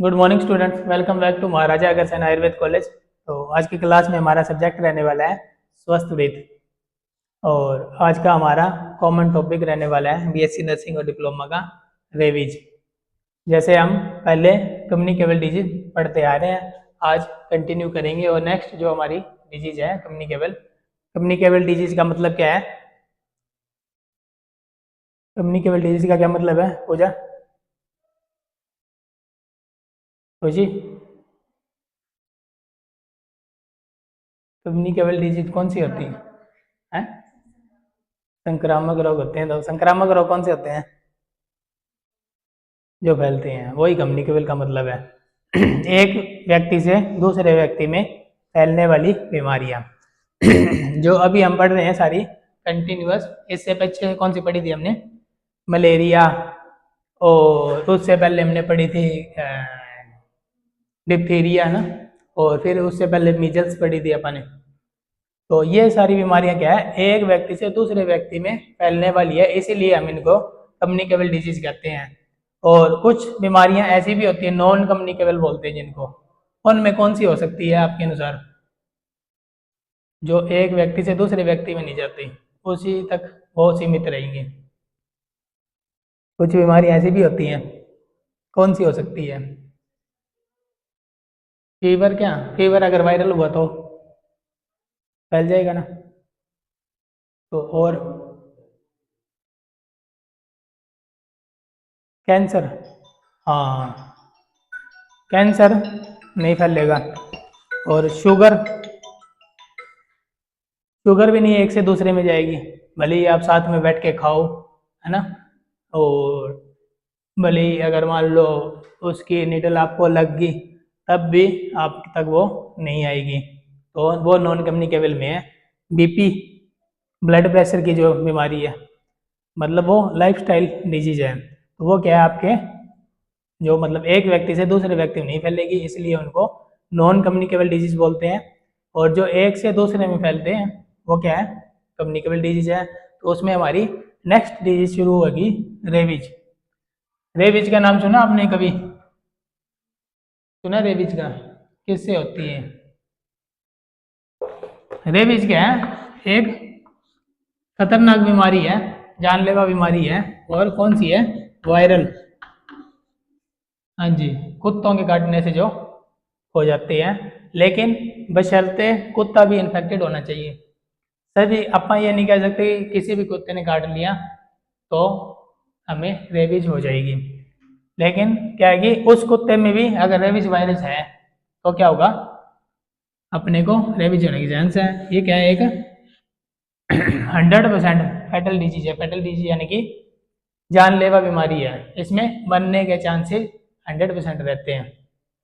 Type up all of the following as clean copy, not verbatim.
Good morning students, welcome back to Maharaja Agrasen Ayurveda college. तो आज की क्लास में हमारा सब्जेक्ट रहने वाला है स्वस्थ वृत्त। और आज का हमारा कॉमन टॉपिक रहने वाला है बीएससी नर्सिंग और डिप्लोमा का रेविज। जैसे हम पहले कम्युनिकेबल डिजीज पढ़ते आ रहे हैं, आज कंटिन्यू करेंगे। और नेक्स्ट जो हमारी डिजीज है कम्युनिकेबल डिजीज का मतलब क्या है? कम्युनिकेबल डिजीज का क्या मतलब है पूजा जी? कम्युनिकेबल डिजीज कौन सी होती है? संक्रामक रोग होते हैं। तो संक्रामक रोग कौन से होते हैं? जो फैलते हैं, वही कम्युनिकेबल का मतलब है। एक व्यक्ति से दूसरे व्यक्ति में फैलने वाली बीमारियां। जो अभी हम पढ़ रहे हैं सारी कंटिन्यूअस। इससे पीछे कौन सी पढ़ी थी हमने? मलेरिया। और उससे पहले हमने पढ़ी थी डिप्थीरिया ना। और फिर उससे पहले मीजल्स पढ़ी थी अपन ने। तो ये सारी बीमारियां क्या है, एक व्यक्ति से दूसरे व्यक्ति में फैलने वाली है, इसीलिए हम इनको कम्युनिकेबल डिजीज कहते हैं। और कुछ बीमारियां ऐसी भी होती है नॉन कम्युनिकेबल बोलते हैं जिनको। उनमें कौन सी हो सकती है आपके अनुसार? जो एक व्यक्ति से दूसरे व्यक्ति में नहीं जाती, उसी तक वो सीमित रहेंगी। कुछ बीमारी ऐसी भी होती हैं, कौन सी हो सकती है? फीवर? क्या फीवर अगर वायरल हुआ तो फैल जाएगा ना। तो और कैंसर? हाँ, कैंसर नहीं फैलेगा। और शुगर? शुगर भी नहीं एक से दूसरे में जाएगी, भले ही आप साथ में बैठ के खाओ, है ना। और भले ही अगर मान लो उसकी निडल आपको लग गई, तब भी आप तक वो नहीं आएगी। तो वो नॉन कम्युनिकेबल में है। बीपी, ब्लड प्रेशर की जो बीमारी है, मतलब वो लाइफस्टाइल डिजीज है। तो वो क्या है आपके, जो मतलब एक व्यक्ति से दूसरे व्यक्ति में नहीं फैलेगी, इसलिए उनको नॉन कम्युनिकेबल डिजीज बोलते हैं। और जो एक से दूसरे में फैलते हैं वो क्या है, कम्युनिकेबल डिजीज है। तो उसमें हमारी नेक्स्ट डिजीज शुरू होगी रेबीज। रेबीज का नाम सुना आपने कभी? सुना रेबीज का? किससे होती है? रेबीज क्या है, एक खतरनाक बीमारी है, जानलेवा बीमारी है। और कौन सी है? वायरल। हाँ जी, कुत्तों के काटने से जो हो जाते हैं, लेकिन बशर्ते कुत्ता भी इन्फेक्टेड होना चाहिए। सभी अपन ये नहीं कह सकते कि किसी भी कुत्ते ने काट लिया तो हमें रेबीज हो जाएगी। लेकिन क्या है कि उस कुत्ते में भी अगर रेबीज वायरस है तो क्या होगा, अपने को रेबीज होने की चांस है। ये क्या है, एक 100% फैटल डिजीज है। फैटल डिजीज यानी कि जानलेवा बीमारी है, इसमें मरने के चांसेस 100% रहते हैं।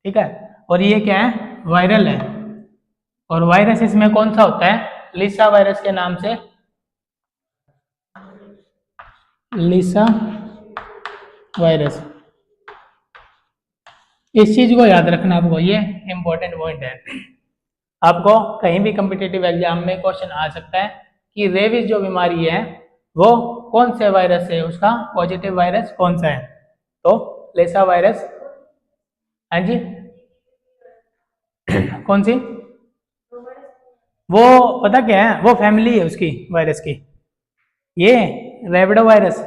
ठीक है। और ये क्या है, वायरल है। और वायरस इसमें कौन सा होता है? लिसा वायरस के नाम से। लिसा वायरस, इस चीज को याद रखना आपको, ये इंपॉर्टेंट पॉइंट है। आपको कहीं भी कम्पिटिटिव एग्जाम में क्वेश्चन आ सकता है कि रेबीज जो बीमारी है वो कौन से वायरस है, उसका पॉजिटिव वायरस कौन सा है। तो लेसा वायरस। हाँ जी, कौन सी? वो पता क्या है, वो फैमिली है उसकी वायरस की। ये रेबिडो वायरस,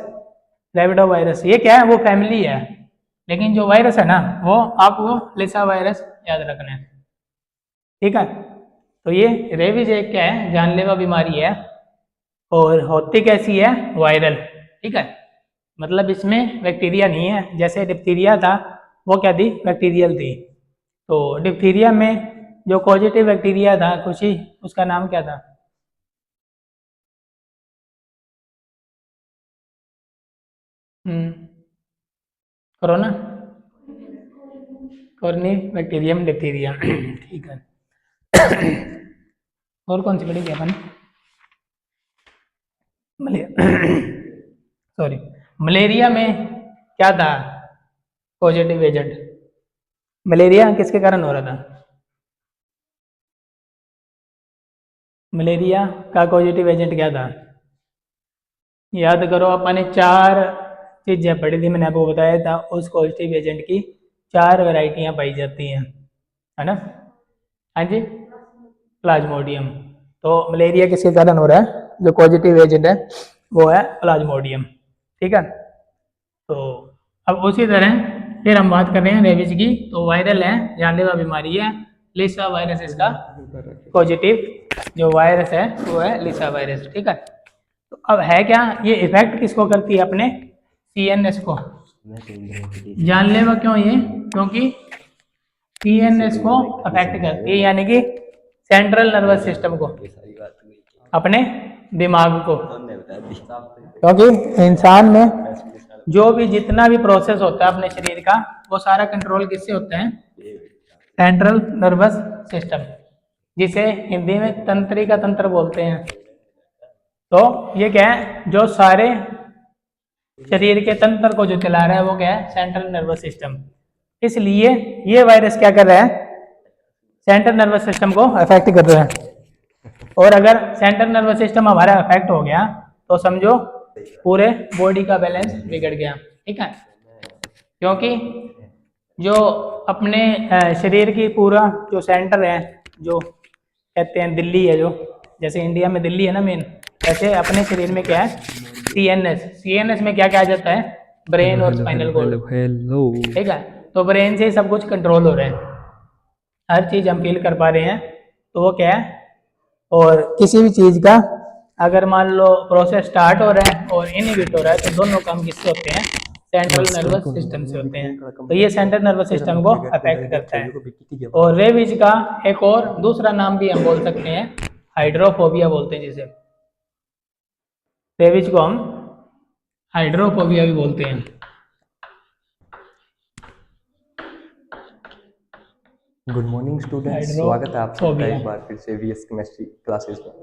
रेबिडो वायरस ये क्या है, वो फैमिली है। लेकिन जो वायरस है ना, वो आपको लेसा वायरस याद रखना है। ठीक है। तो ये रेबीज एक क्या है, जानलेवा बीमारी है। और होती कैसी है, वायरल। ठीक है, मतलब इसमें बैक्टीरिया नहीं है। जैसे डिप्थीरिया था, वो क्या थी, बैक्टीरियल थी। तो डिप्थीरिया में जो पॉजिटिव बैक्टीरिया था खुशी, उसका नाम क्या था? Corona, corny bacterium diphtheria. ठीक है। और कौन सी पढ़ी थी अपन? सॉरी, मलेरिया में क्या था पॉजिटिव एजेंट? मलेरिया किसके कारण हो रहा था? मलेरिया का पॉजिटिव एजेंट क्या था? याद करो, अपन ने 4 चीजें पढ़ी थी, मैंने आपको बताया था उस पॉजिटिव एजेंट की 4 वैरायटियाँ पाई जाती हैं, है ना। हाँ जी, प्लाज्मोडियम। तो मलेरिया किसके कारण हो रहा है, जो पॉजिटिव एजेंट है वो है प्लाज्मोडियम, ठीक है। तो अब उसी तरह फिर हम बात कर रहे हैं रेबीज की। तो वायरल है, जानलेवा बीमारी है, लिसा वायरस इसका पॉजिटिव जो वायरस है वो है लिसा वायरस, ठीक है। तो अब है क्या, ये इफेक्ट किसको करती है, अपने CNS को। जानलेवा क्यों ये, क्योंकि CNS को अफेक्ट करती है, यानी कि सेंट्रल नर्वस सिस्टम को, अपने दिमाग को। क्योंकि इंसान में जो भी जितना भी प्रोसेस होता है अपने शरीर का, वो सारा कंट्रोल किससे होता है, सेंट्रल नर्वस सिस्टम, जिसे हिंदी में तंत्रिका तंत्र बोलते हैं। तो ये क्या है, जो सारे शरीर के तंत्र को जो चला रहा है वो क्या है, सेंट्रल नर्वस सिस्टम। इसलिए ये वायरस क्या कर रहा है, सेंट्रल नर्वस सिस्टम को अफेक्ट कर रहा है। और अगर सेंट्रल नर्वस सिस्टम हमारा अफेक्ट हो गया तो समझो पूरे बॉडी का बैलेंस बिगड़ गया, ठीक है। क्योंकि जो अपने शरीर की पूरा जो सेंटर है, जो कहते हैं दिल्ली है, जो जैसे इंडिया में दिल्ली है ना मेन, ऐसे अपने शरीर में क्या है, CNS में क्या क्या आ जाता है, ब्रेन और स्पाइनल कॉर्ड, ठीक है। तो ब्रेन से ही सब कुछ कंट्रोल हो रहा है, हर चीज हम फील कर पा रहे हैं, तो वो क्या है। और किसी भी चीज का अगर मान लो प्रोसेस स्टार्ट हो रहा है और इनहिबिट हो रहा है, तो दोनों काम किससे होते हैं, सेंट्रल नर्वस सिस्टम से होते हैं। तो ये सेंट्रल नर्वस सिस्टम को अफेक्ट करता है। और रेबीज का एक और दूसरा नाम भी हम बोल सकते हैं, हाइड्रोफोबिया बोलते हैं जिसे। रेबीज को हम हाइड्रोफोबिया भी बोलते हैं। गुड मॉर्निंग स्टूडेंट्स, स्वागत है आप सबका एक बार फिर से VS केमिस्ट्री क्लासेस में।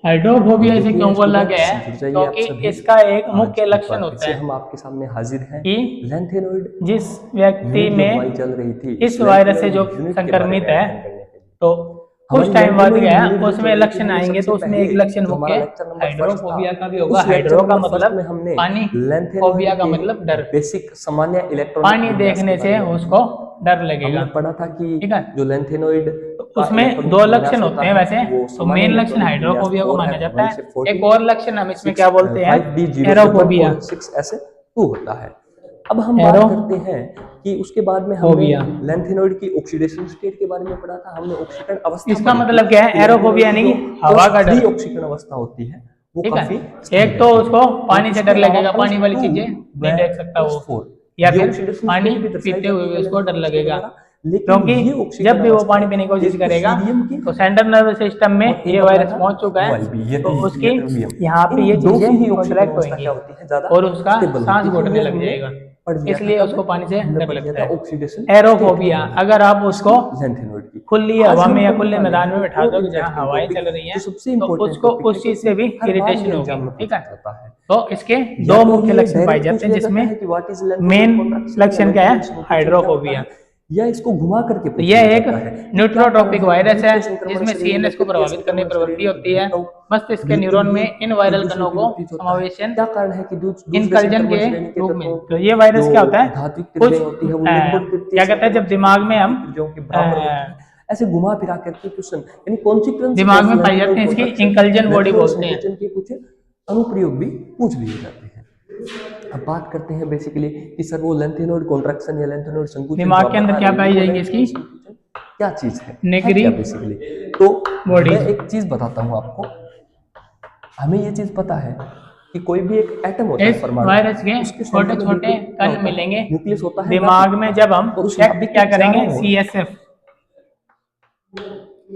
हाइड्रोफोबिया इसे क्यों बोला गया है, क्योंकि इसका एक मुख्य लक्षण होता है हम आपके सामने हाजिर हैं कि लैंथेनोइड जिस व्यक्ति में चल रही थी इस वायरस से जो संक्रमित है, तो कुछ टाइम बाद गया उसमें लक्षण आएंगे, तो उसमें एक लक्षण मुख्य हाइड्रोफोबिया का भी होगा। हाइड्रो का मतलब पानी, फोबिया का मतलब डर, बेसिक सामान्य इलेक्ट्रॉन पानी देखने से उसको डर लगेगा। पढ़ा था कि ठीक है, जो लैंथेनोइड उसमें 2 लक्षण होते हैं वैसे, तो मेन लक्षण हाइड्रोफोबिया को माना जाता है। एक और लक्षण हम इसमें क्या बोलते हैं, एरोफोबिया, 6S2 होता है। अब हम बात करते हैं कि उसके बाद में हमने लैंथेनोइड की ऑक्सीडेशन स्टेट के बारे में पढ़ा था। हमने ऑक्सीकरण अवस्था, इसका मतलब क्या है, एरोफोबिया यानी कि हवा का डर। ऑक्सीकरण अवस्था होती है वो काफी, एक तो उसको पानी से डर लगेगा, पानी वाली चीजें नहीं देख सकता वो, या फिर पानी पीते हुए उसको डर लगेगा। क्योंकि जब भी वो पानी पीने की कोशिश करेगा तो सेंट्रल नर्वस सिस्टम में ये वायरस पहुंच चुका है, तो उसकी यहाँ पे ये चीजें कॉन्ट्रैक्ट होंगी और उसका सांस घुटने लग जाएगा, इसलिए उसको पानी से डर लगता है। एरोफोबिया, अगर आप उसको खुली हवा में या खुले मैदान में बैठा दो जहाँ हवाएं चल रही हैं, तो उसको उस चीज से भी इरिटेशन होगी, ठीक है। तो इसके 2 मुख्य लक्षण पाए जाते हैं, जिसमें मेन लक्षण क्या है, हाइड्रोफोबिया, या इसको घुमा करके तो यह एक न्यूट्रोट्रॉपिक वायरस है जिसमें CNS को प्रभावित करने की प्रवृत्ति होती है। मस्तिष्क के न्यूरॉन में इन वायरल कणों को समावेशन क्या कारण है कि इनकल्जन के रूप में। तो ये वायरस क्या होता है, कुछ क्या कहते हैं, जब दिमाग में हम ऐसे घुमा फिरा करके क्वेश्चन यानी कॉन्सिक्वेंस दिमाग में पाई जाते हैं, इसकी इंकल्जन बॉडी बोलते हैं, कुछ अनुप्रयोग भी पूछ लिए जाते हैं। अब बात करते हैं बेसिकली कि सर वो लैंथेनोइड कॉन्ट्रैक्शन या लैंथेनोइड संकुचन दिमाग के अंदर क्या पाई जाएगी, इसकी क्या चीज है, नेगरी बेसिकली। तो बॉडी, मैं एक चीज बताता हूँ आपको, हमें ये चीज पता है कि कोई भी एक एटम होता है परमाणु, वायरस के छोटे छोटे कण मिलेंगे न्यूक्लियस होता है दिमाग में, जब हम चेक क्या करेंगे,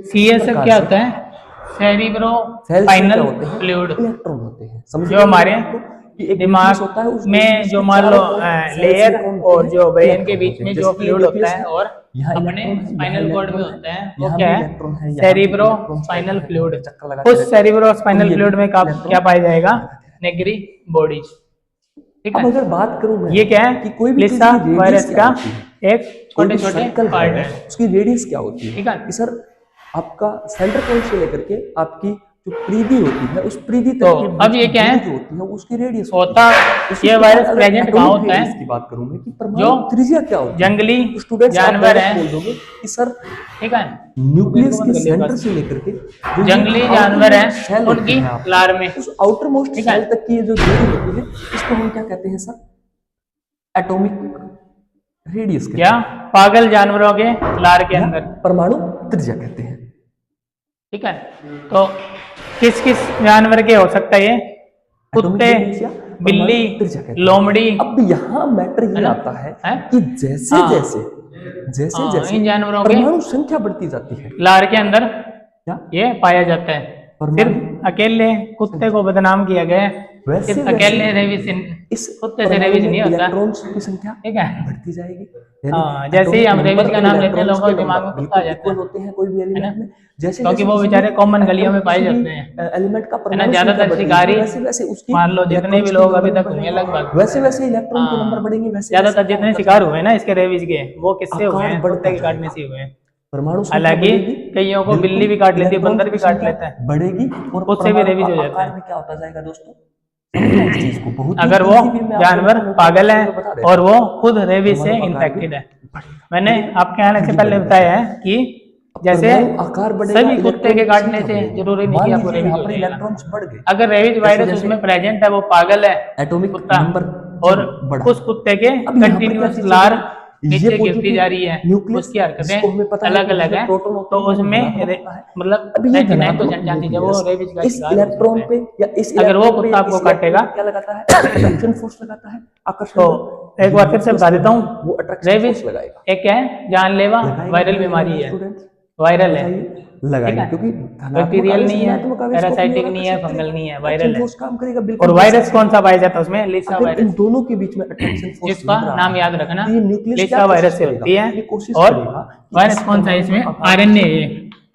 CSF क्या होता है, सेरिब्रो स्पाइनल फ्लूइड, इलेक्ट्रॉन होते हैं, जो हमारे दिमाग में जो मान लो लेयर और जो ब्रेन के बीच में जो फ्लूइड होता है और अपने स्पाइनल कॉर्ड में होता है, वो क्या है, सेरिब्रो स्पाइनल फ्लूइड। उस सेरिब्रो स्पाइनल फ्लूइड में क्या पाया जाएगा, नेगरी बॉडीज, ठीक है। अगर बात करूं मैं, ये क्या है कि कोई लिसा वायरस का एक छोटे छोटे पार्ट है, उसकी रेडियस क्या होती है, ठीक है। कि सर आपका सेंटर पॉइंट से लेकर के आपकी जो परिधि होती है उस परिधि तक तो के अब ये क्या है जो होती है उसकी रेडियस होता, ये वायरस प्रेजेंट कहाँ होता है, की बात करूं मैं कि जो परमाणु त्रिज्या क्या होती है। जंगली तो स्टूडेंट्स आप जानवर डायरेक्ट है, बोल दोगे कि सर ठीक है, न्यूक्लियस के सेंटर से लेकर के जो जंगली ये जानवर है सेल होती उनकी है आपकी, लार में, उस आउटर मोस्ट ठीक है, सेल तक की जो दूरी होती है इसको हम क्या कहते हैं सर, एटॉमिक रेडियस कहते क्या हैं, पागल जानवरों के लार के या अंदर, परमाणु त्रिज्या कहते हैं। ठीक है। तो किस किस जानवर के हो सकता है ये, कुत्ते, बिल्ली, लोमड़ी। अब यहाँ मैटर ये आता है कि जैसे हाँ, जैसे जैसे जैसे इन जानवरों के परमाणु संख्या बढ़ती जाती है लार के अंदर क्या ये पाया जाता है। सिर्फ अकेले कुत्ते को बदनाम किया गया है, वैसे सिर्फ अकेले रेबीज, इस कुत्ते से रेबीज नहीं होता, इलेक्ट्रॉन्स की संख्या ठीक है। बढ़ती जाएगी। हाँ, जैसे ही हम रेबीज का नाम लेते हैं लोगों के दिमाग में कुत्ता आ जाता है, होते हैं कोई भी एलिमेंट में, जैसे क्योंकि वो बेचारे कॉमन गलियों में पाए जाते हैं, एलिमेंट का है ना। ज्यादातर शिकारी वैसे वैसे उसकी मान लो जितने भी लोग अभी तक हुए लगभग, वैसे वैसे इलेक्ट्रॉन के नंबर बढ़ेंगे, वैसे ज्यादातर जितने शिकार हुए ना इसके रेबीज के वो किससे हुए हैं, कुत्ते के काटने से हुए हैं। परमाणु हालांकि कईयों को बिल्ली भी काट लेती है, बंदर भी काट लेता है, बढ़ेगी और उससे भी रेबीज हो जाता है। क्या होता जाएगा दोस्तों, इस चीज को बहुत अगर वो जानवर पागल है और वो खुद रेबीज से इन्फेक्टेड है। मैंने आपके आने से पहले बताया है कि जैसे आकार सभी कुत्ते के काटने से जरूरी नहीं कि आपको रेबीज हो जाएगा। अगर रेबीज वायरस उसमें प्रेजेंट है, वो पागल है एटॉमिक कुत्ता, नंबर और उस कुत्ते के कंटिन्यूअस लार नीचे गिरती जा रही है, उसकी हरकतें अलग अलग है, तो उसमें मतलब 99% चांसेस है वो रेबीज का इस इलेक्ट्रॉन पे या इस अगर वो कुत्ता आपको काटेगा क्या लगाता है, अट्रैक्शन फोर्स लगाता है, आकर्षण। तो एक बार फिर से बता देता हूँ, वो अट्रैक्शन रेबीज लगाएगा। एक क्या है, जानलेवा वायरल बीमारी है, वायरल है, लगाएगा क्योंकि बैक्टीरियल नहीं है, पैरासाइटिक नहीं है, फंगल नहीं है, वायरल है। काम करेगा बिल्कुल। और वायरस कौन सा पाया जाता है उसमें, लिसा वायरस, इन दोनों के बीच में अट्रैक्शन फोर्स, जिसका नाम याद रखना न्यूक्लियस लिसा वायरस से होती है। और वायरस कौन सा है इसमें, आरएनए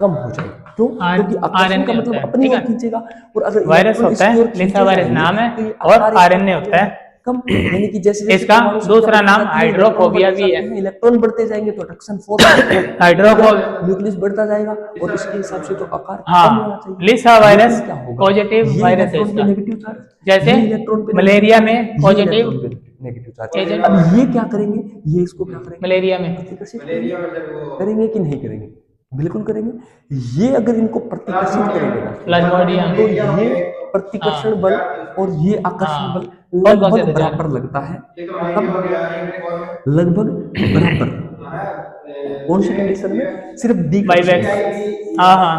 कम हो जाएगा, क्यों? क्योंकि आरएनए का मतलब अपनी ओर खींचेगा, और अगर वायरस होता है, लिसा वायरस नाम है, और आरएनए होता है कम, यानी कि जैसे इसका दूसरा नाम हाइड्रोफोबिया भी है। इलेक्ट्रॉन बढ़ते जाएंगे तो अट्रैक्शन फोर्स हाइड्रोफोबिया, न्यूक्लियस बढ़ता जाएगा और इसके हिसाब से तो आकार कम होना हाँ, चाहिए। लिसा वायरस पॉजिटिव वायरस है इसका, नेगेटिव चार्ज, जैसे मलेरिया में पॉजिटिव नेगेटिव चार्ज। अब ये क्या करेंगे, ये इसको क्या करेंगे, मलेरिया में करेंगे कि नहीं करेंगे, बिल्कुल करेंगे। ये अगर इनको प्रतिकर्षित करेंगे ना, प्लाज्मोडियम, तो ये प्रतिकर्षण बल और ये आकर्षण बल लगभग बराबर लगता है, लगभग बराबर। कौन सी कंडीशन में, सिर्फ डी वाइवैक्स, हाँ हाँ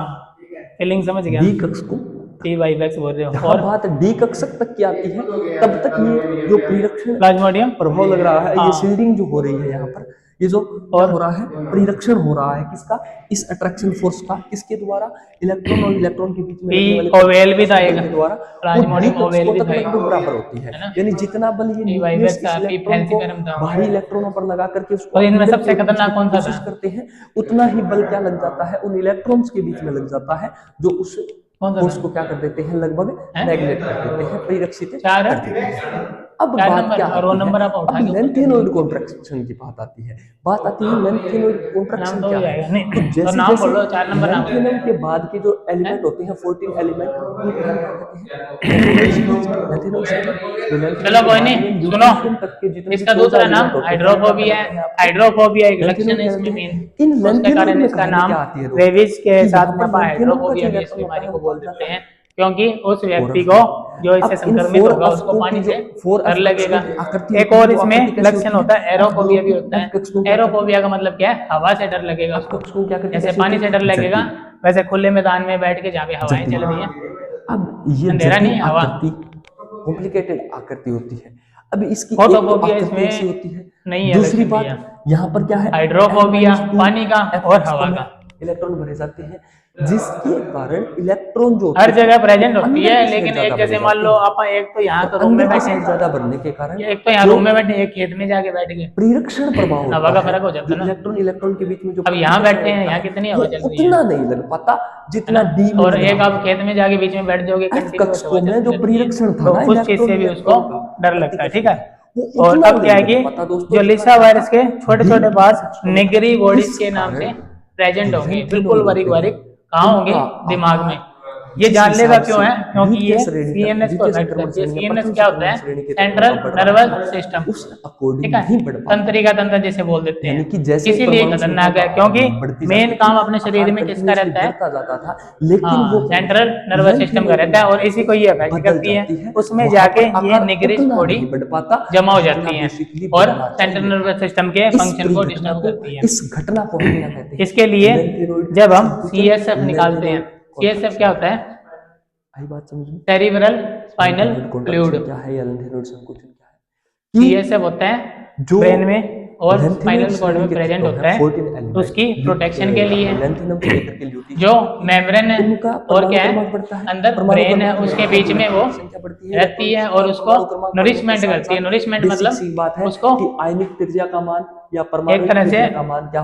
फीलिंग समझ गया, डी कक्ष को डी वाइवैक्स बोल रहे हो। और बात डी कक्षक तक की आती है, तब तक ये जो परिरक्षण प्लाज्मोडियम प्रभाव लग रहा है, ये शील्डिंग जो हो रही है यहाँ पर, ये जो और हो रहा है, परिरक्षण हो रहा है किसका, इस अट्रैक्शन फोर्स का, किसके द्वारा, इलेक्ट्रॉन और इलेक्ट्रॉन के बीच में ओवेल भी था एक द्वारा, प्लाज्मोडियम ओवेल भी था लगभग बराबर होती है। यानी जितना बल ये न्यूक्लियस इस इलेक्ट्रॉन को बाहरी इलेक्ट्रॉनों पर लगा करके उसको, और इनमें सबसे खतरनाक कौन सा कोशिश करते हैं, उतना ही बल क्या लग जाता है, उन इलेक्ट्रॉन्स के बीच में लग जाता है, जो उस फोर्स को क्या कर देते हैं, लगभग नेगलेक्ट कर देते हैं, परिरक्षित कर देते हैं। अब बात क्या है, लेंथेनॉइड कॉन्ट्रैक्शन की बात आती है, बात आती है लेंथेनॉइड कॉन्ट्रैक्शन क्या है। तो जैसे लेंथेनम के बाद के जो एलिमेंट होते हैं, 14 एलिमेंट, चलो कोई नहीं, सुनो इसका दूसरा नाम हाइड्रोफोबिया है। हाइड्रोफोबिया एक लक्षण है इसमें मेन, उसके कारण इसका नाम रेबीज के साथ में हाइड्रोफोबिया भी इस बीमारी को बोल देते हैं, क्योंकि उस व्यक्ति को जो इससे संक्रमित होगा उसको पानी से डर लगेगा। एक और इसमें लक्षण होता है एरोफोबिया भी होता है। एरोफोबिया का मतलब क्या है, हवा से डर लगेगा उसको, जैसे पानी से डर लगेगा वैसे खुले मैदान में बैठ के जहाँ पे हवाएं चल रही हैं, अब ये अंधेरा नहीं हवा, कॉम्प्लिकेटेड आकृति होती है। अब इसकी फोटोफोबिया इसमें होती है नहीं है। दूसरी बात यहाँ पर क्या है, हाइड्रोफोबिया पानी का और हवा का, इलेक्ट्रॉन भरे जाते हैं, जिसके कारण इलेक्ट्रॉन जो हर जगह प्रेजेंट होती है, लेकिन एक जैसे मान लो आप एक तो यहाँ तो रूम में बैठे हैं, ज्यादा बढ़ने के कारण, एक तो यहाँ रूम में बैठे, एक खेत में जाके बैठ गए, परिरक्षण प्रभाव हवा का फर्क हो जाता है ना। इलेक्ट्रॉन के बीच में जो अब यहाँ बैठे हैं, यहाँ कितनी हवा चल रही है, उतना नहीं लग पाता जितना डी, और एक आप खेत में जाके बीच में बैठ जाओगे में जो परिरक्षण था ना, उस चीज से भी उसको डर लगता है, ठीक है। और अब क्या है कि जो लिसा वायरस के छोटे छोटे पार्ट्स निगरी बॉडीज के नाम से प्रेजेंट होंगे, बिल्कुल बारीक बारीक, कहाँ होंगे, दिमाग में, ये जानलेवा क्यों है? क्योंकि ये सीएनएस को अफेक्ट करती है। सीएनएस क्या होता है? सेंट्रल नर्वस सिस्टम, ठीक है, तंत्रिका तंत्र जैसे बोल देते हैं, इसीलिए खतरनाक है, क्योंकि मेन काम अपने शरीर में किसका रहता है? लेकिन वो सेंट्रल नर्वस सिस्टम का रहता है, और इसी को ये अफेक्ट करती है। उसमें जाके ये निगरिश बॉडी जमा हो जाती है और सेंट्रल नर्वस सिस्टम के फंक्शन को डिस्टर्ब करती है। इस घटना को हम क्या कहते हैं? इसके लिए जब हम सीएसएफ निकालते हैं, सीएसएफ क्या होता है? आई बात समझ में? Cerebral spinal fluid. क्या है या लेंथेनोइड संकुचन क्या है? सीएसएफ होता है जो ब्रेन में और स्पाइनल कॉर्ड में प्रेजेंट होता है, उसकी प्रोटेक्शन के लिए। जो मेम्ब्रेन है और क्या है, अंदर ब्रेन है, उसके बीच में वो रहती है और उसको नरिशमेंट करती है। नरिशमेंट मतलब उसको आयनिक त्रिज्या का मान या एक तरह से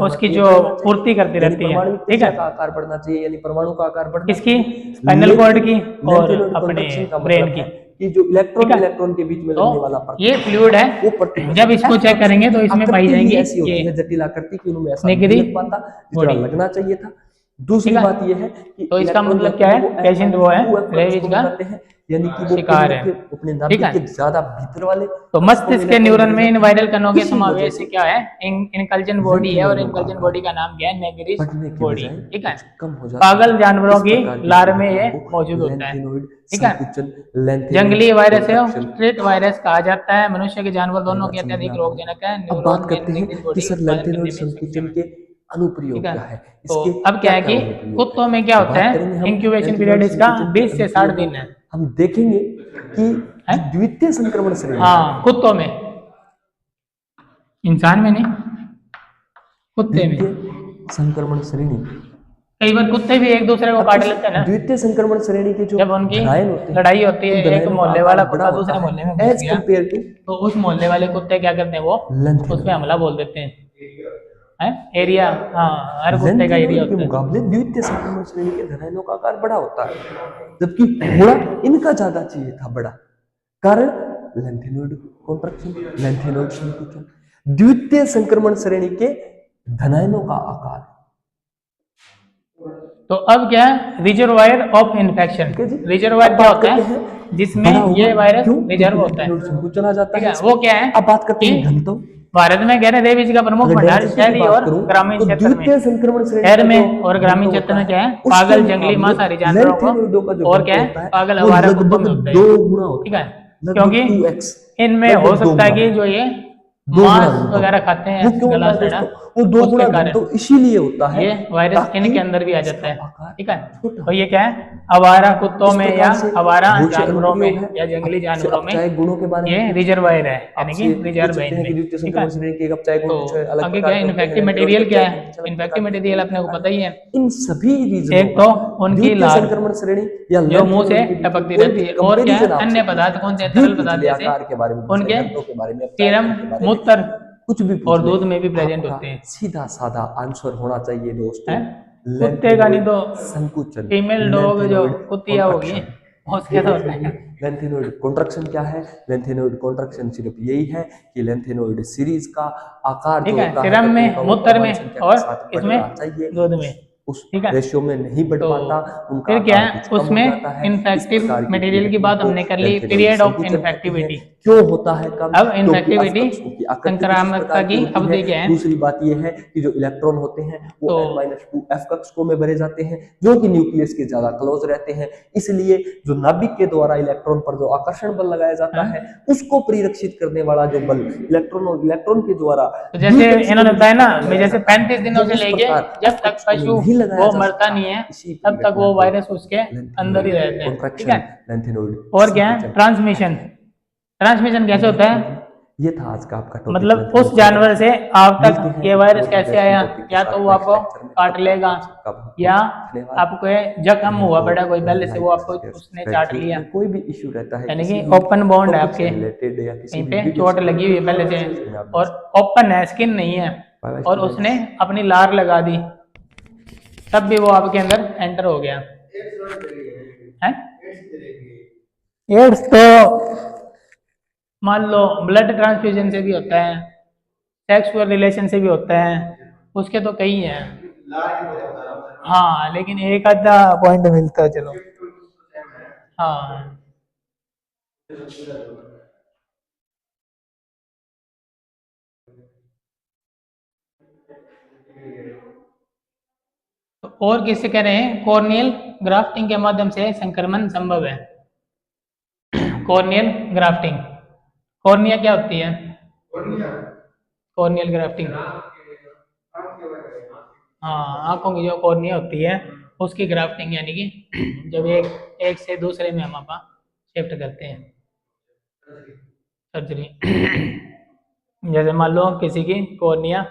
उसकी जो पूर्ति करती रहती है, ठीक है। आकार बढ़ना चाहिए, यानी परमाणु का आकार बढ़ना, किसकी? स्पाइनल कॉर्ड की और अपने ब्रेन की, कि जो इलेक्ट्रॉन के बीच में लगने वाला फर्क, ये फ्लूइड है। जब इसको चेक करेंगे तो इसमें पाई जाएंगी ऐसी होती है जटिल आकृति की, उनमें ऐसा निगरी नहीं लग पाता जितना लगना चाहिए था। दूसरी बात ये है कि तो इसका मतलब क्या है? पेशेंट वो है रेविज का यानी कि वो शिकार है, अपने नाभिक के ज्यादा भीतर वाले। तो मस्तिष्क के न्यूरॉन में इन वायरल कणों के समावेश से क्या है? इनकल्जन बॉडी है, और इनकल्जन बॉडी का नाम क्या है? नेगरिश बॉडी, ठीक है। पागल जानवरों की लार में ये मौजूद होता है, ठीक है। जंगली वायरस है, स्ट्रीट वायरस कहा जाता है। मनुष्य के जानवर दोनों के अत्यधिक रोगजनक है। अब बात करते हैं कि सर लेंथेनॉइड संकुचन के अनुप्रयोग क्या है? तो अब क्या है कि कुत्तों में क्या होता है? इंक्यूबेशन पीरियड इसका 20 से 60 दिन है। हम देखेंगे कि द्वितीय संक्रमण श्रेणी, हाँ, कुत्तों में, इंसान में नहीं, कुत्ते में संक्रमण श्रेणी। कई बार कुत्ते भी एक दूसरे को काट लेते हैं ना। द्वितीय संक्रमण श्रेणी के जो जब उनकी लड़ाई होती है, एक मोहल्ले वाला कुत्ता दूसरे मोहल्ले में घुस गया, तो उस मोहल्ले वाले कुत्ते क्या करते हैं? वो उस पे हमला बोल देते हैं। एरिया, हाँ, हर कुत्ते का एरिया के मुकाबले द्वितीय संक्रमण श्रेणी के धनायनों का आकार बड़ा होता है, जबकि थोड़ा इनका ज्यादा चाहिए था बड़ा। कारण लेंथेनॉइड कॉन्ट्रैक्शन, लेंथेनॉइड संकुचन। द्वितीय संक्रमण श्रेणी के धनायनों का आकार। तो अब क्या है? Reservoir of infection. रिजर्वायर क्या होता है? जिसमें ये वायरस रिजर्व होता है, संकुचन आ जाता है। वो क्या है? अब बात करते हैं घनत्व। भारत में कह रहे रेबीज का प्रमुख भंडार शहरी और ग्रामीण क्षेत्र में, शहर में और ग्रामीण क्षेत्र में क्या है? पागल जंगली मांसाहारी जानवरों को, और क्या है? पागल आवारा कुत्तों में होता है, ठीक है। क्योंकि इनमें हो सकता है कि जो ये मांस वगैरह खाते हैं, गला सड़ा, वो 2 गुना तो इसीलिए होता है, ये वायरस इनके अंदर भी आ जाता है, ठीक है। तो ये क्या है? आवारा कुत्तों में या आवारा जानवरों में या जंगली जानवरों में गुणों के बारे में ये रिजर्वायर है, यानी कि रिजर्व है इनमें, ठीक है। तो आगे क्या है? इन्फेक्टिव मटेरियल क्या है? इन्फेक्टिव मटेरियल अपने को पता ही है। इन सभी एक तो उनकी लार संक्रमण श्रेणी या जो मुंह से टपकती रहती है, और क्या है? अन्य पदार्थ कौन से? तरल पदार्थ जैसे उनके सीरम, मूत्र, कुछ भी, और दूध में भी प्रेजेंट होते हैं। सीधा साधा आंसर होना चाहिए दोस्तों, कुत्ते का नहीं तो संकुचन। फीमेल डॉग जो कुत्तियां होगी उसके तो होता है। लेंथेनॉइड कॉन्ट्रैक्शन क्या है? लेंथेनॉइड कॉन्ट्रैक्शन सिर्फ यही है कि लेंथेनॉइड सीरीज का आकार जो होता है सीरम में, मूत्र में और इसमें दूध में, उस रेशियो में नहीं बढ़ पाता। उनका फिर क्या है? उसमें इन्फेक्टिव मटेरियल की बात हमने कर ली। पीरियड ऑफ इन्फेक्टिविटी क्यों होता है? कब? अब इन्फेक्टिविटी संक्रामकता की अवधि क्या है? दूसरी बात यह है कि जो इलेक्ट्रॉन होते हैं वो N-2 f कक्षकों में भरे जाते हैं, जो कि न्यूक्लियस के ज्यादा क्लोज रहते हैं। इसलिए जो नाभिक के द्वारा इलेक्ट्रॉन पर जो आकर्षण बल लगाया जाता है, उसको परिरक्षित करने वाला जो बल इलेक्ट्रॉन के द्वारा, तो जैसे इन्होंने बताया ना, जैसे 35 दिनों से लेके जब तक पशु वो मरता नहीं है तब तक वो वायरस उसके अंदर ही रहते हैं, ठीक है। और क्या है? ट्रांसमिशन। ट्रांसमिशन कैसे होता है? ये था आज का आपका टॉपिक। मतलब उस जानवर से आप तक ये वायरस कैसे आया? या तो वो आपको काट लेगा, या आपको जख्म हुआ पड़ा कोई पहले से, वो आपको उसने चाट लिया, कोई भी इश्यू रहता है, यानी कि ओपन बॉन्ड है आपके, कहीं पे चोट लगी हुई है पहले से और ओपन है, स्किन नहीं है, और उसने अपनी लार लगा दी, तब भी वो आपके अंदर एंटर हो गया है। एड्स तो मान लो ब्लड ट्रांसफ्यूजन से भी होता है, सेक्सुअल रिलेशन से भी होता है, उसके तो कई हैं। हाँ, लेकिन एक आधा पॉइंट मिलता है। चलो हाँ तो और किससे कह रहे हैं, कॉर्नियल ग्राफ्टिंग के माध्यम से संक्रमण संभव है। कॉर्नियल ग्राफ्टिंग, कॉर्निया क्या होती है, कॉर्नियल ग्राफ्टिंग, हाँ आंखों की जो कॉर्निया होती है उसकी ग्राफ्टिंग, यानी कि जब एक से दूसरे में हम आपा शिफ्ट करते हैं, सर्जरी। जैसे मान लो किसी की कॉर्निया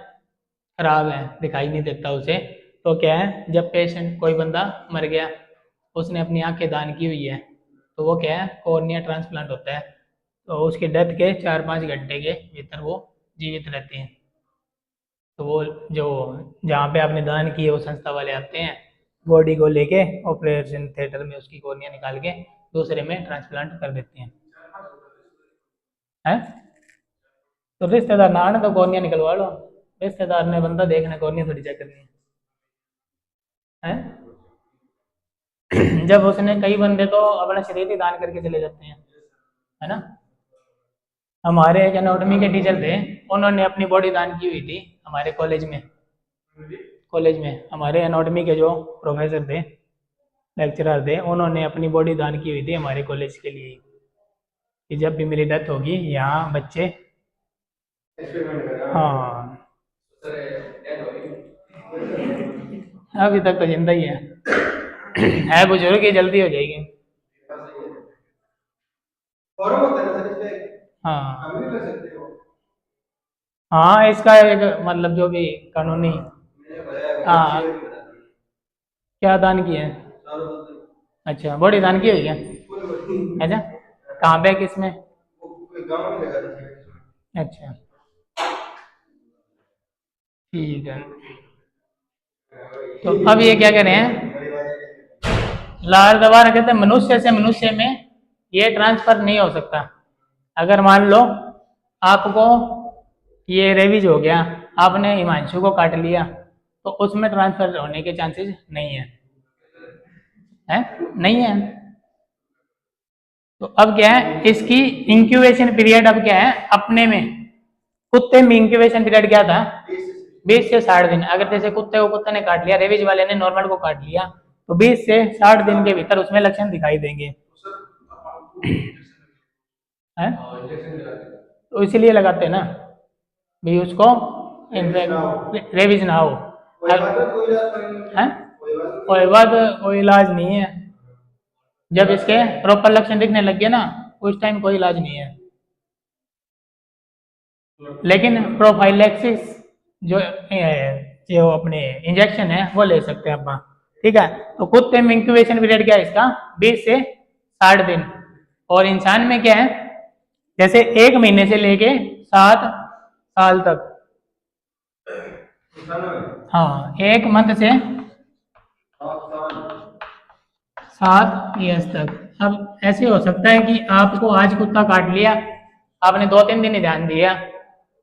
खराब है, दिखाई नहीं देता उसे, तो क्या है, जब पेशेंट कोई बंदा मर गया, उसने अपनी आंखें दान की हुई है, तो वो क्या है, कॉर्निया ट्रांसप्लांट होता है, तो उसकी डेथ के 4-5 घंटे के भीतर वो जीवित रहते हैं। तो वो जो जहाँ पे आपने दान किए वो संस्था वाले आते हैं, बॉडी को लेके ऑपरेशन थिएटर में उसकी कॉर्निया निकाल के दूसरे में ट्रांसप्लांट कर देते हैं। हैं तो रिश्तेदार ना आने तो कॉर्निया निकलवा लो, रिश्तेदार ने बंदा देखना, कॉर्निया थोड़ी चेक करनी है। जब उसने, कई बंदे तो अपना शरीर ही दान करके चले जाते हैं, है ना। हमारे एक एनाटॉमी के टीचर थे, उन्होंने अपनी बॉडी दान की हुई थी हमारे कॉलेज में। कॉलेज में हमारे एनाटॉमी के जो प्रोफेसर थे, लेक्चरर थे, उन्होंने अपनी बॉडी दान की हुई थी हमारे कॉलेज के लिए, कि जब भी मेरी डेथ होगी यहाँ बच्चे, हाँ अभी तक तो जिंदा ही है बुजुर्ग, ये जल्दी हो जाएगी। हाँ हाँ, इसका एक मतलब जो भी कानूनी, हाँ क्या दान किया है, अच्छा बॉडी दान की हुई है, अच्छा कहाँ पे, किसमें, अच्छा ठीक है। तो अब ये क्या कह रहे हैं, लार दबार कहते हैं मनुष्य से मनुष्य में ये ट्रांसफर नहीं हो सकता। अगर मान लो आपको ये रेबीज हो गया, आपने हिमांशु को काट लिया, तो उसमें ट्रांसफर होने के चांसेस नहीं है नहीं है। तो अब क्या है, इसकी इंक्यूबेशन पीरियड अब क्या है अपने में, कुत्ते में इंक्यूबेशन पीरियड क्या था, 20 से 60 दिन। अगर जैसे कुत्ते को कुत्ते ने काट लिया, रेबीज वाले ने नॉर्मल को काट लिया, तो 20 से 60 दिन के भीतर उसमें लक्षण दिखाई देंगे। है तो इसीलिए लगाते हैं ना भी उसको इन्फेक्ट रेबीज ना हो। है कोई बात, कोई इलाज नहीं है, जब इसके प्रॉपर लक्षण दिखने लग गए ना, उस टाइम कोई इलाज नहीं है। लेकिन प्रोफाइलैक्सिस जो जो अपने इंजेक्शन है वो ले सकते हैं अपना, ठीक है। तो कुत्ते में इंक्यूबेशन पीरियड क्या है इसका, 20 से 60 दिन, और इंसान में क्या है, जैसे 1 महीने से लेके 7 साल तक, हाँ 1 मंथ से 7 ईयर्स तक। अब ऐसे हो सकता है कि आपको आज कुत्ता काट लिया, आपने 2-3 दिन ही ध्यान दिया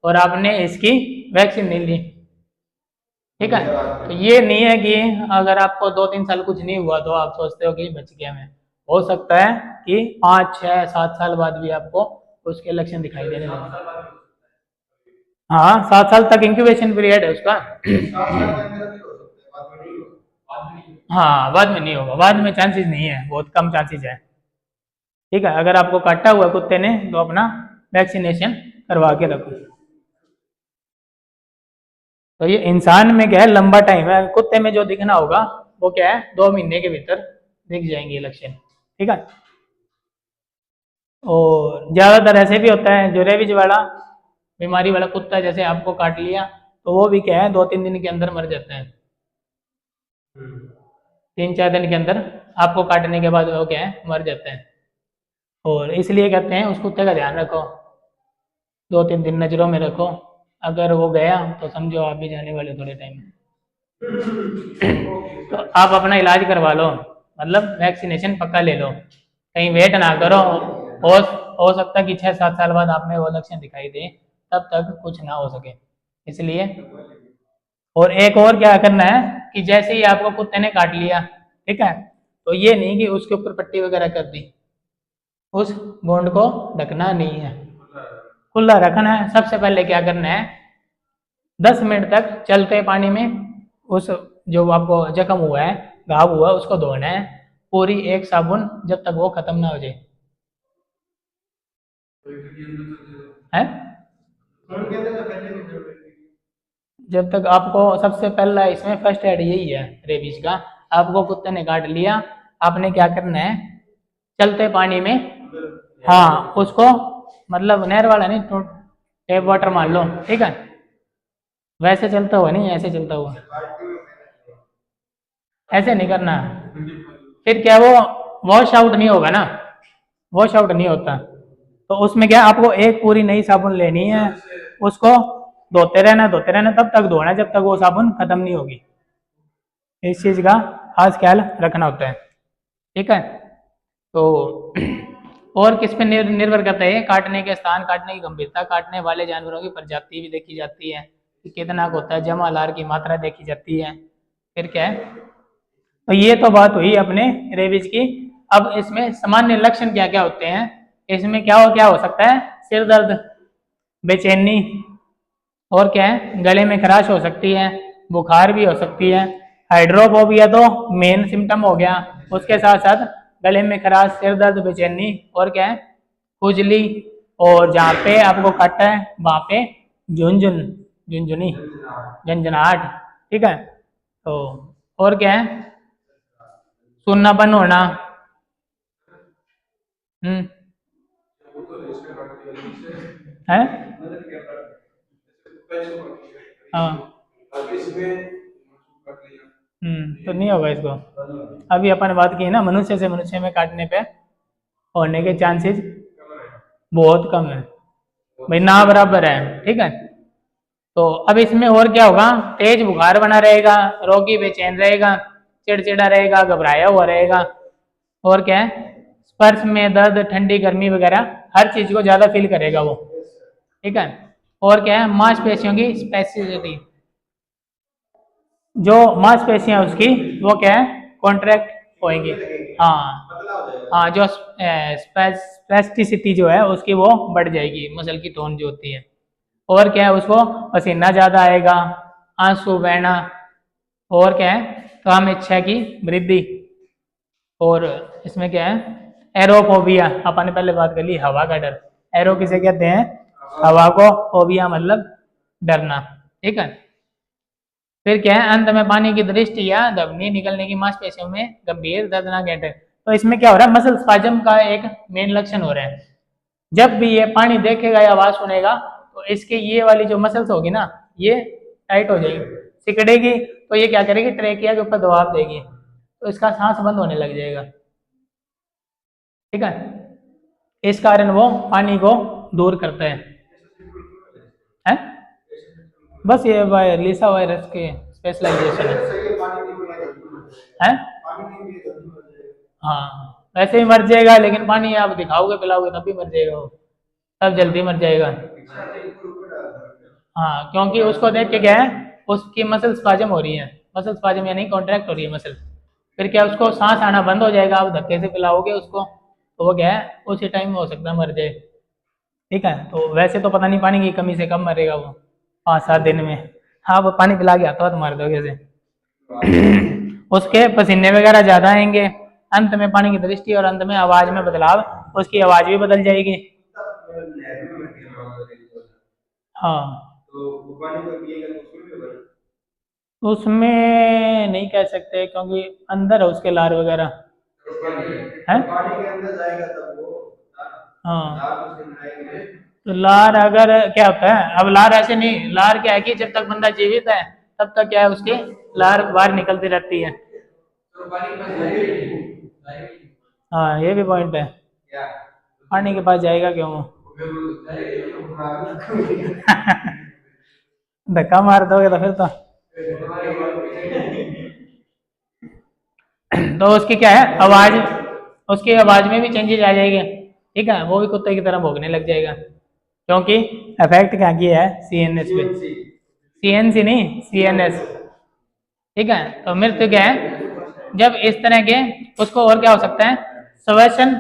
और आपने इसकी वैक्सीन नहीं ली, ठीक है। तो ये नहीं है कि अगर आपको 2-3 साल कुछ नहीं हुआ तो आप सोचते हो कि बच गया मैं, हो सकता है कि 5-6-7 साल बाद भी आपको उसके लक्षण दिखाई देने लगे। हाँ 7 साल तक इंक्यूबेशन पीरियड है उसका। हाँ बाद में नहीं होगा, बाद में चांसेस नहीं है, बहुत कम चांसेस है, ठीक है। अगर आपको काटा हुआ कुत्ते ने तो अपना वैक्सीनेशन करवा के रखो। तो ये इंसान में क्या है, लंबा टाइम है, कुत्ते में जो दिखना होगा वो क्या है 2 महीने के भीतर दिख जाएंगे लक्षण, ठीक है। और ज्यादातर ऐसे भी होता है, जो रेबीज वाला बीमारी वाला कुत्ता जैसे आपको काट लिया, तो वो भी क्या है 2-3 दिन के अंदर मर जाते हैं, 3-4 दिन के अंदर आपको काटने के बाद वो क्या है मर जाते हैं। और इसलिए कहते हैं उस कुत्ते का ध्यान रखो, 2-3 दिन नजरों में रखो, अगर वो गया तो समझो आप भी जाने वाले थोड़े टाइम में। तो आप अपना इलाज करवा लो, मतलब वैक्सीनेशन पक्का ले लो, कहीं वेट ना करो, हो सकता है कि 6-7 साल बाद आप में वो लक्षण दिखाई दे, तब तक कुछ ना हो सके, इसलिए। और एक और क्या करना है कि जैसे ही आपको कुत्ते ने काट लिया, ठीक है, तो तो ये नहीं कि उसके ऊपर पट्टी वगैरह कर दी, उस गोंड को ढकना नहीं है, खुला रखना है। सबसे पहले क्या करना है, 10 मिनट तक चलते पानी में उस जो आपको जख्म हुआ है, घाव हुआ है, उसको धोना है पूरी एक साबुन, जब तक वो खत्म ना हो जाए है। जब तक आपको, सबसे पहला इसमें फर्स्ट एड यही है रेबीज का। आपको कुत्ते ने काट लिया, आपने क्या करना है, चलते पानी में, हाँ उसको, मतलब नहर वाला नहीं, तो टेप वाटर मान लो, ठीक है, वैसे चलता हुआ नहीं, ऐसे चलता हुआ, ऐसे नहीं करना, फिर क्या वो वॉश आउट नहीं होगा ना, वॉश आउट नहीं होता। तो उसमें क्या, आपको एक पूरी नई साबुन लेनी है, उसको धोते रहना, तब तक धोना जब तक वो साबुन खत्म नहीं होगी। इस चीज का खास ख्याल रखना होता है, ठीक है। तो और किस पे निर्भर करता है, काटने के स्थान, काटने की गंभीरता, काटने वाले जानवरों की प्रजाति भी देखी जाती है कि कितना होता है, जमा लार की मात्रा देखी जाती है। फिर क्या है, तो ये तो बात हुई अपने रेबीज की। अब इसमें सामान्य लक्षण क्या क्या होते हैं, इसमें क्या हो सकता है, सिर दर्द, बेचैनी, और क्या है, गले में खराश हो सकती है, बुखार भी हो सकती है। हाइड्रोफोबिया तो मेन सिम्टम हो गया, उसके साथ साथ गले में खराश, सिर दर्द, बेचैनी, और क्या है, खुजली, और जहाँ पे आपको काटा है वहाँ पे झुनझुनी, झंझनाहट, ठीक है। तो और क्या है, सुन्नापन होना, है, हाँ, तो नहीं होगा इसको। अभी अपन बात की है ना, मनुष्य से मनुष्य में काटने पे होने के चांसेस बहुत कम है भाई, ना बराबर है, ठीक है। तो अब इसमें और क्या होगा, तेज बुखार बना रहेगा, रोगी बेचैन रहेगा, चिड़चिड़ा रहेगा, घबराया हुआ रहेगा, और क्या है, स्पर्श में दर्द, ठंडी गर्मी वगैरह हर चीज को ज्यादा फील करेगा वो, ठीक है। और क्या है, मांसपेशियों की स्पेसिसिटी, जो मांसपेशियां उसकी वो क्या है, कॉन्ट्रैक्ट होएंगी, हाँ हाँ, जो स्पेस्टिसिटी जो है उसकी वो बढ़ जाएगी, मसल की टोन जो होती है। और क्या है, उसको पसीना ज्यादा आएगा, आंसू बहना, और क्या है, काम इच्छा की वृद्धि। और इसमें क्या है, एरोफोबिया, अपन ने पहले बात कर ली, हवा का डर, एरो किसे कहते हैं, हवा को, फोबिया मतलब डरना, ठीक है। फिर क्या है, अंत में पानी की दृष्टि या धमनी निकलने की मांसपेशियों में गंभीर दर्दनाक अटैक। तो इसमें क्या हो रहा है, मसल स्पाजम का एक मेन लक्षण हो रहा है। जब भी ये पानी देखेगा या आवाज सुनेगा, तो इसके ये वाली जो मसल्स होगी ना, ये टाइट हो जाएगी, सिकड़ेगी, तो ये क्या करेगी, ट्रेकिया के ऊपर दबाव देगी, तो इसका सांस बंद होने लग जाएगा, ठीक है। इस कारण वो पानी को दूर करता है? बस ये लीसा वायरस के स्पेशलाइजेशन है, हाँ, वैसे ही मर जाएगा, लेकिन पानी आप दिखाओगे पिलाओगे तब भी मर जाएगा वो, तब जल्दी मर जाएगा। हाँ, क्योंकि उसको देख के क्या है, उसकी मसल स्पाजम हो रही है, मसल स्पाजम यानी कॉन्ट्रैक्ट हो रही है मसल, फिर क्या उसको सांस आना बंद हो जाएगा, आप धक्के से पिलाओगे उसको, तो वो क्या है, उसी टाइम हो सकता है मर जाए, ठीक है। तो वैसे तो पता नहीं पानी की कमी से कब मरेगा वो, 5-7 दिन में, हाँ वो पानी पिला के आता हो तो मार दोगे से। उसके पसीने वगैरह ज्यादा आएंगे, अंत में पानी की दृष्टि और अंत में आवाज में बदलाव, उसकी आवाज भी बदल जाएगी, हाँ। उसमें नहीं कह सकते, क्योंकि अंदर है उसके लार वगैरह है, हाँ। तो लार अगर क्या होता है, अब लार ऐसे नहीं, लार क्या है कि जब तक बंदा जीवित है तब तक क्या है, उसकी लार बाहर निकलती रहती है, हाँ ये भी पॉइंट है, पानी के पास जाएगा क्यों वो? धक्का मार दोगे तो फिर तो उसकी क्या है, आवाज, उसकी आवाज में भी चेंजेस आ जाएंगे, ठीक है, वो भी कुत्ते की तरह भोगने लग जाएगा, क्योंकि इफेक्ट क्या किया है, सीएनएस पे, सीएनसी नहीं, सीएनएस, ठीक है। तो मृत्यु क्या है, जब इस तरह के उसको और क्या हो सकता है, श्वसन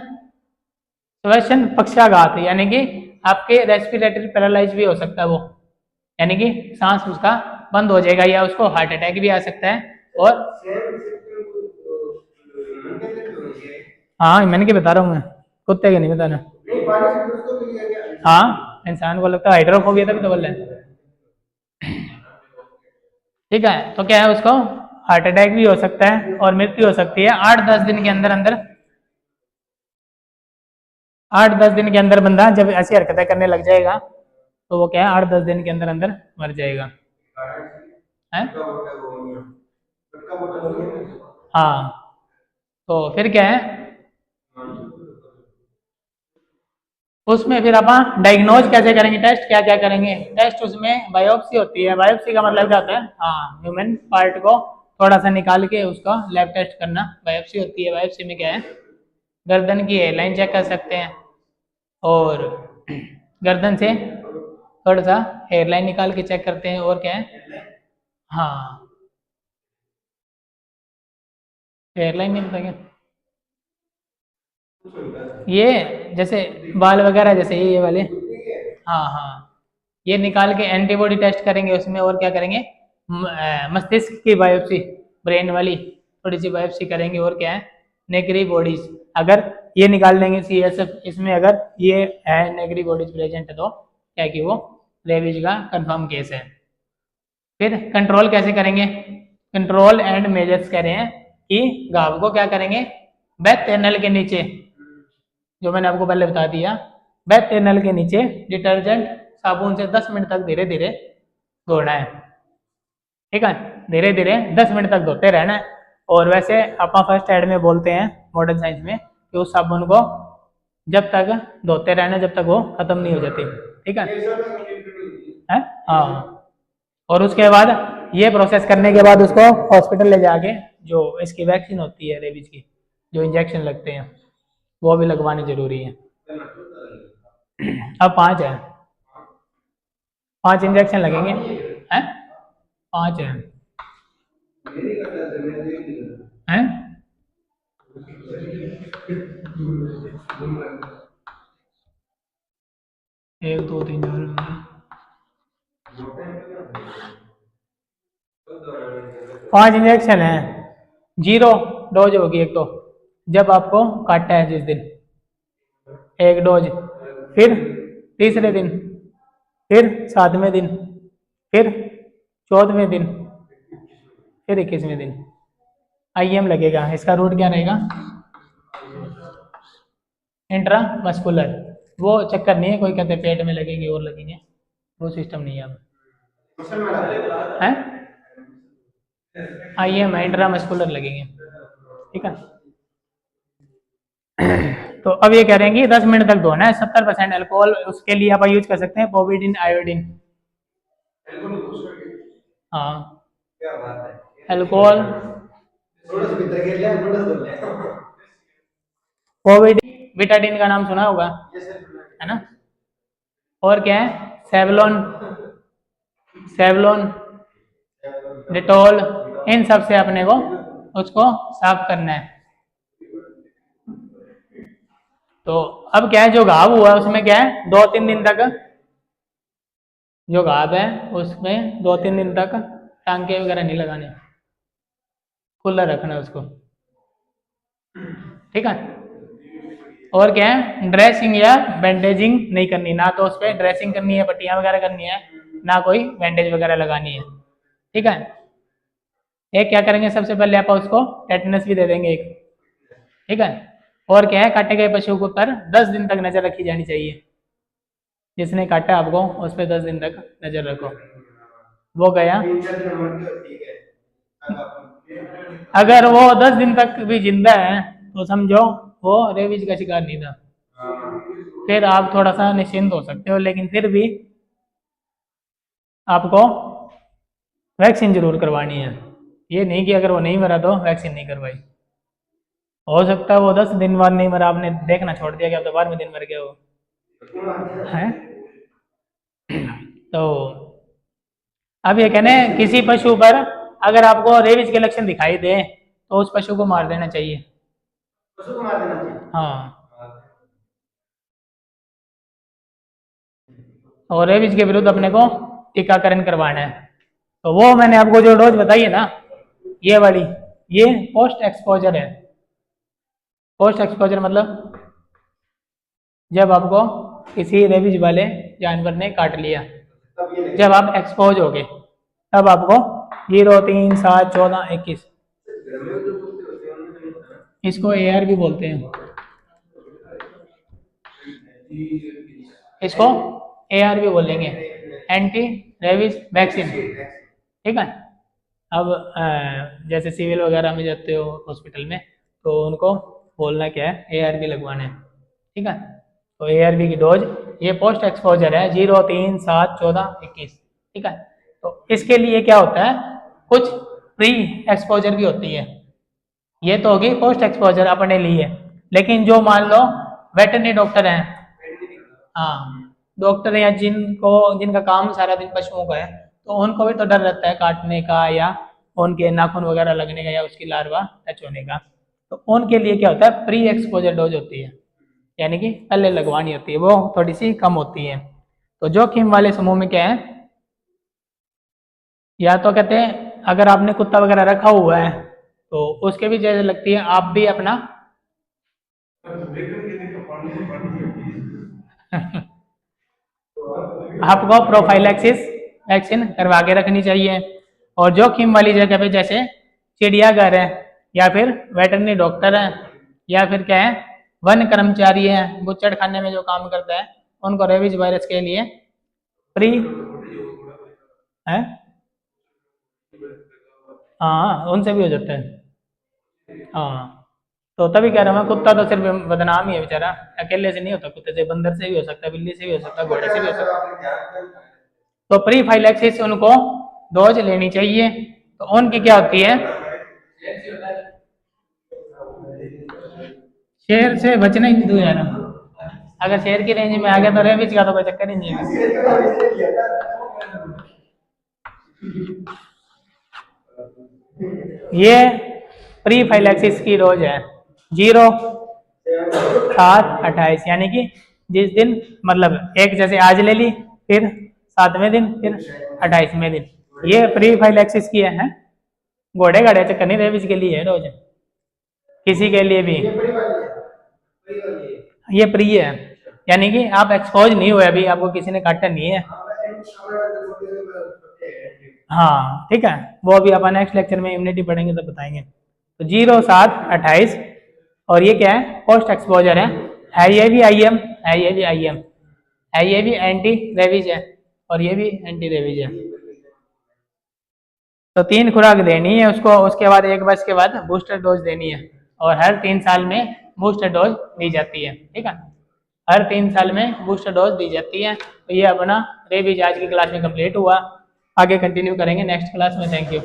श्वसन पक्षाघात, यानी कि आपके रेस्पिरेटरी पैरालाइज भी हो सकता है वो, यानी कि सांस उसका बंद हो जाएगा, या उसको हार्ट अटैक भी आ सकता है। और हाँ मैंने क्या बता रहा हूँ मैं, कुत्ते के नहीं बता रहा। हाँ इंसान को लगता है हाइड्रोफोबिया तभी तो बोल रहे हैं। ठीक है, तो क्या है, उसको हार्ट अटैक भी हो सकता है और मृत्यु हो सकती है 8-10 दिन के अंदर अंदर। 8-10 दिन के अंदर बंदा जब ऐसी हरकतें करने लग जाएगा तो वो क्या है 8-10 दिन के अंदर अंदर मर जाएगा है। हाँ तो फिर क्या है, उसमें फिर अपन डायग्नोज कैसे करेंगे, टेस्ट क्या क्या करेंगे। टेस्ट उसमें बायोप्सी होती है। बायोप्सी का मतलब क्या होता है, हाँ ह्यूमन पार्ट को थोड़ा सा निकाल के उसका लैब टेस्ट करना बायोप्सी होती है। बायोप्सी में क्या है, गर्दन की हेयरलाइन चेक कर सकते हैं, और गर्दन से थोड़ा सा हेयरलाइन निकाल के चेक करते हैं, और क्या है, हाँ हेयरलाइन नहीं पता क्या, ये जैसे बाल वगैरह जैसे ये वाले, हाँ हाँ ये निकाल के एंटीबॉडी टेस्ट करेंगे उसमें, और क्या करेंगे, मस्तिष्क की बायोप्सी, ब्रेन वाली थोड़ी सी बायोप्सी करेंगे, और क्या है, नेगरी बॉडीज, अगर ये निकाल लेंगे CSF, इसमें अगर ये है नेगरी बॉडीज प्रेजेंट है तो क्या कि वो रेबीज का कंफर्म केस है। फिर कंट्रोल कैसे करेंगे, कंट्रोल एंड मेजर्स कह रहे हैं कि घाव को क्या करेंगे, बेथ एनल के नीचे, जो मैंने आपको पहले बता दिया, बेथ एनल के नीचे डिटर्जेंट साबुन से 10 मिनट तक धीरे धीरे धोना है। ठीक है, धीरे धीरे 10 मिनट तक धोते रहना है। और वैसे अपन फर्स्ट एड में बोलते हैं मॉडर्न साइंस में कि उस साबुन को जब तक धोते रहना जब तक वो खत्म नहीं हो जाती। ठीक है, हाँ, और उसके बाद ये प्रोसेस करने के बाद उसको हॉस्पिटल ले जाके जो इसकी वैक्सीन होती है रेबीज की, जो इंजेक्शन लगते हैं वो भी लगवाने जरूरी है। अब 5 है, 5 इंजेक्शन लगेंगे हैं, 5 हैं 1 2 3 5 इंजेक्शन है। 0 डोज होगी एक, तो जब आपको काटा है जिस दिन 1 डोज, फिर तीसरे दिन, फिर 7वें दिन, फिर 14वें दिन, फिर 21वें दिन IM लगेगा। इसका रूट क्या रहेगा, इंट्रामस्कुलर। वो चक्कर नहीं है, कोई कहते हैं पेट में लगेंगे और लगेंगे, वो सिस्टम नहीं है अब है। IM है, इंट्रामस्कुलर लगेंगे। ठीक है, तो अब ये कह रहे हैं कि 10 मिनट तक धोना है। 70% अल्कोहल, उसके लिए आप यूज कर सकते हैं पोविडिन आयोडीन। हाँ अल्कोहल, पोविडिन विटाडिन का नाम सुना होगा है ना, और क्या है, सेवलोन, सेवलोन, डिटोल, इन सब से अपने को उसको साफ करना है। तो अब क्या है, जो घाव हुआ है उसमें क्या है 2-3 दिन तक, जो घाव है उसमें 2-3 दिन तक टांके वगैरह नहीं लगाने, खुला रखना है उसको। ठीक है, और क्या है, ड्रेसिंग या बैंडेजिंग नहीं करनी, ना तो उस पर ड्रेसिंग करनी है, पट्टियां वगैरह करनी है, ना कोई बैंडेज वगैरह लगानी है। ठीक है, एक क्या करेंगे, सबसे पहले आप उसको टेटनस भी दे देंगे एक। ठीक है, और क्या है, काटे गए पशु को पर 10 दिन तक नजर रखी जानी चाहिए। जिसने काटा आपको उस पर 10 दिन तक नजर रखो। वो गया, अगर वो 10 दिन तक भी जिंदा है तो समझो वो रेबीज का शिकार नहीं था, फिर आप थोड़ा सा निश्चिंत हो सकते हो। लेकिन फिर भी आपको वैक्सीन जरूर करवानी है। ये नहीं कि अगर वो नहीं मरा तो वैक्सीन नहीं करवाई, हो सकता है वो 10 दिन बाद नहीं मरा, आपने देखना छोड़ दिया, क्या तो 12वें दिन मर गया वो है। तो अब ये कहने, किसी पशु पर अगर आपको रेबीज के लक्षण दिखाई दे तो उस पशु को मार देना चाहिए। पशु को मार देना चाहिए। हाँ। और रेबीज के विरुद्ध अपने को टीकाकरण करवाना है। तो वो मैंने आपको जो डोज बताई है ना, ये वाली, ये पोस्ट एक्सपोजर है। पोस्ट एक्सपोजर मतलब जब आपको किसी रेबीज वाले जानवर ने काट लिया, जब आप एक्सपोज हो गए, तब आपको 0, 3, 7, 14, 21, इसको AR भी बोलते हैं, इसको AR भी बोलेंगे, एंटी रेबीज वैक्सीन। ठीक है। अब जैसे सिविल वगैरह में जाते हो हॉस्पिटल में, तो उनको बोलना क्या है, ARV लगवाना है। ठीक है। तो ARV की डोज ये पोस्ट एक्सपोजर है 0, 3, 7, 14, 21। ठीक है। तो इसके लिए क्या होता है, कुछ प्री एक्सपोजर भी होती है। ये तो होगी पोस्ट एक्सपोजर अपने लिए, लेकिन जो मान लो वेटरनरी डॉक्टर हैं, हाँ डॉक्टर हैं, या जिनका काम सारा दिन पशुओं का है, तो उनको भी तो डर रहता है काटने का, या उनके नाखून वगैरह लगने का, या उसकी लार्वा टच होने का। तो उनके लिए क्या होता है, प्री एक्सपोजर डोज होती है, यानी कि पहले लगवानी होती है, वो थोड़ी सी कम होती है। तो जोखिम वाले समूह में क्या है, या तो कहते हैं अगर आपने कुत्ता वगैरह रखा हुआ है तो उसके भी जैसे लगती है, आप भी अपना आपको प्रोफाइलैक्सिस वैक्सीन करवा के रखनी चाहिए। और जोखिम वाली जगह पे जैसे चिड़ियाघर है, या फिर वेटरनरी डॉक्टर है, या फिर क्या है वन कर्मचारी है, बुच्चड़ खाने में जो काम करता है, उनको रेबीज वायरस के लिए प्री है, हाँ उनसे भी हो जाता है। हाँ तो तभी कह रहा हूँ मैं, कुत्ता तो सिर्फ बदनाम ही है बेचारा, अकेले से नहीं होता, कुत्ते से, बंदर से भी हो सकता है, बिल्ली से भी हो सकता है, घोड़े से भी हो सकता है। तो प्री फाइलैक्सिस उनको डोज लेनी चाहिए। तो उनकी क्या होती है, शेर से बचना ही नहीं यार, अगर शेर की रेंज में आ गया तो रेबीज का तो कोई चक्कर ही नहीं है। ये प्री फाइलैक्सिस की डोज है 0, 7, 28, यानी कि जिस दिन, मतलब एक जैसे आज ले ली, फिर 7वें दिन, फिर 28वें दिन, ये प्री फाइलैक्सिस की है। घोड़े गाड़े चक्कर नहीं, रेबीज के लिए है डोज, किसी के लिए भी ये प्री है, यानी कि आप एक्सपोज नहीं हुए अभी, आपको किसी ने काटा नहीं है। हाँ ठीक है, वो अभी अपन नेक्स्ट लेक्चर में इम्यूनिटी पढ़ेंगे तो बताएंगे। तो 0, 7, 28, और ये क्या है, पोस्ट एक्सपोजर है ये भी IM है, ये भी IM है, ये भी एंटी रेबीज है, और ये भी एंटी रेबीज है। तो 3 खुराक देनी है उसको, उसके बाद एक वर्ष के बाद बूस्टर डोज देनी है, और हर 3 साल में बूस्टर डोज दी जाती है। ठीक है, हर 3 साल में बूस्टर डोज दी जाती है। तो ये अपना रेबीज आज की क्लास में कंप्लीट हुआ, आगे कंटिन्यू करेंगे नेक्स्ट क्लास में। Thank you.